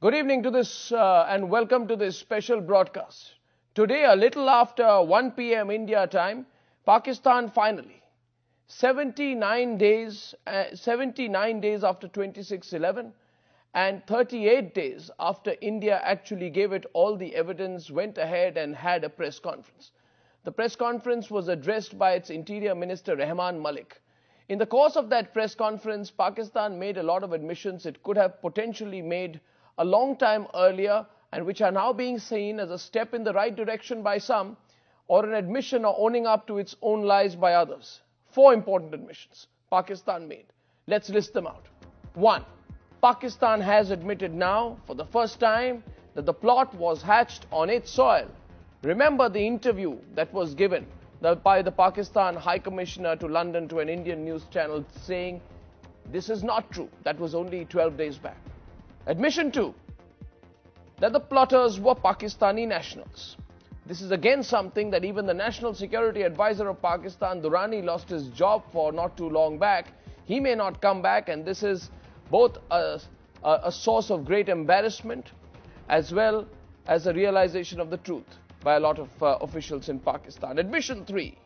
Good evening to this and welcome to this special broadcast. Today, a little after 1 p.m. India time, Pakistan finally, 79 days after 26/11 and 38 days after India actually gave it all the evidence, went ahead and had a press conference. The press conference was addressed by its Interior Minister Rahman Malik. In the course of that press conference, Pakistan made a lot of admissions it could have potentially made a long time earlier and which are now being seen as a step in the right direction by some or an admission or owning up to its own lies by others. 4 important admissions Pakistan made. Let's list them out. 1. Pakistan has admitted now for the first time that the plot was hatched on its soil. Remember the interview that was given by the Pakistan High Commissioner to London to an Indian news channel saying this is not true. That was only 12 days back. Admission 2, that the plotters were Pakistani nationals. This is again something that even the National Security Advisor of Pakistan, Durrani, lost his job for not too long back. He may not come back, and this is both a source of great embarrassment as well as a realization of the truth by a lot of officials in Pakistan. Admission 3,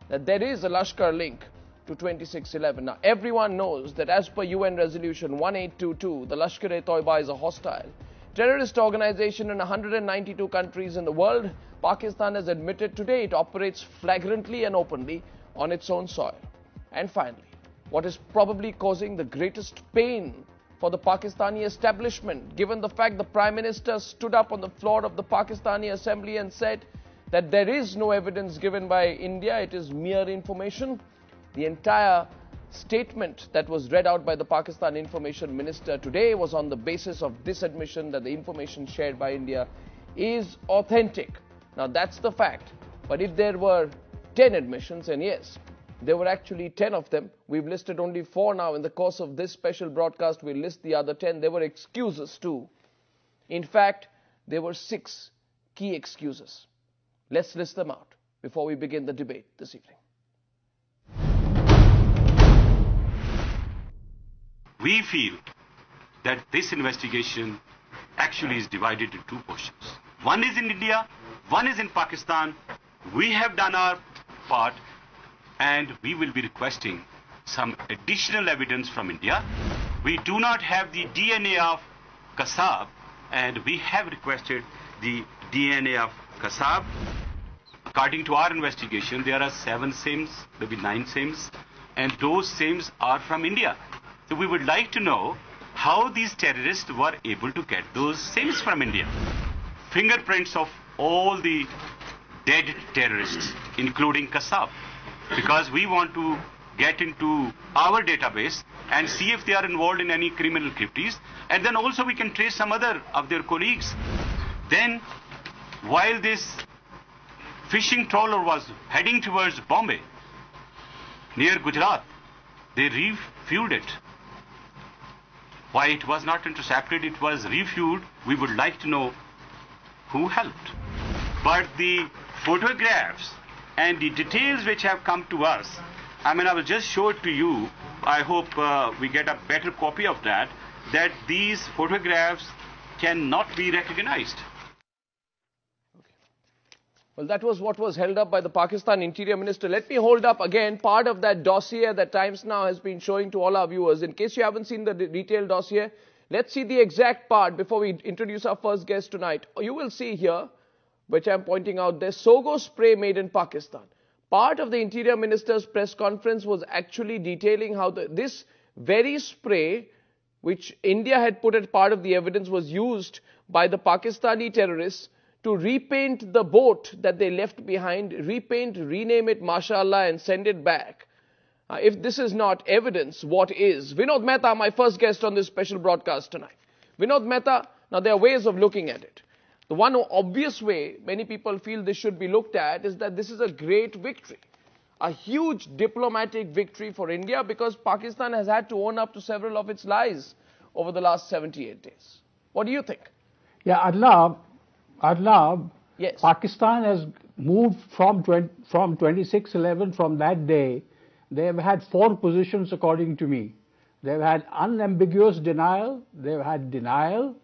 that there is a Lashkar link to 26/11. Now, everyone knows that as per UN Resolution 1822, the Lashkar-e-Toiba is a hostile terrorist organization in 192 countries in the world. Pakistan has admitted today it operates flagrantly and openly on its own soil. And finally, what is probably causing the greatest pain for the Pakistani establishment, given the fact the Prime Minister stood up on the floor of the Pakistani Assembly and said that there is no evidence given by India, it is mere information. The entire statement that was read out by the Pakistan Information Minister today was on the basis of this admission that the information shared by India is authentic. Now that's the fact. But if there were 10 admissions, and yes, there were actually 10 of them, we've listed only 4 now. In the course of this special broadcast, we'll list the other 10. There were excuses too. In fact, there were 6 key excuses. Let's list them out before we begin the debate this evening. We feel that this investigation actually is divided into 2 portions. One is in India, one is in Pakistan. We have done our part and we will be requesting some additional evidence from India. We do not have the DNA of Kasab and we have requested the DNA of Kasab. According to our investigation, there are 7 SIMs, maybe 9 SIMs, and those SIMs are from India. So we would like to know how these terrorists were able to get those SIMs from India. Fingerprints of all the dead terrorists, including Kasab, because we want to get into our database and see if they are involved in any criminal activities, and then also we can trace some other of their colleagues. Then, while this fishing trawler was heading towards Bombay, near Gujarat, they refueled it. Why it was not intercepted, it was refueled, we would like to know who helped. But the photographs and the details which have come to us, I will just show it to you. I hope we get a better copy of that these photographs cannot be recognized. Well, that was what was held up by the Pakistan Interior Minister. Let me hold up again part of that dossier that Times Now has been showing to all our viewers. In case you haven't seen the detailed dossier, let's see the exact part before we introduce our first guest tonight. You will see here, which I'm pointing out there, Sogo spray made in Pakistan. Part of the Interior Minister's press conference was actually detailing how this very spray, which India had put as part of the evidence, was used by the Pakistani terrorists to repaint the boat that they left behind, repaint, rename it Mashallah and send it back. If this is not evidence, what is? Vinod Mehta, my first guest on this special broadcast tonight. Vinod Mehta, now there are ways of looking at it. The one obvious way many people feel this should be looked at is that this is a great victory. A huge diplomatic victory for India because Pakistan has had to own up to several of its lies over the last 78 days. What do you think? Yeah, Adlab, yes. Pakistan has moved from 26/11 from that day. They have had 4 positions according to me. They've had unambiguous denial, they've had denial,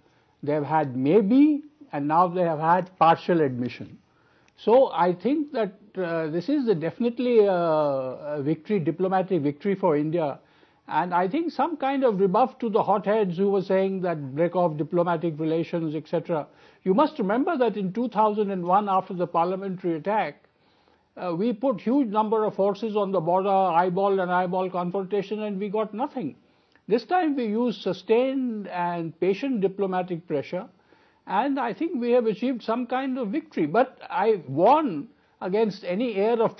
they've had maybe, and now they have had partial admission. So I think that this is definitely a victory, diplomatic victory for India. And I think some kind of rebuff to the hotheads who were saying that break off diplomatic relations, etc. You must remember that in 2001, after the parliamentary attack, we put huge number of forces on the border, eyeball and eyeball confrontation, and we got nothing. This time we used sustained and patient diplomatic pressure, and I think we have achieved some kind of victory. But I warn against any air of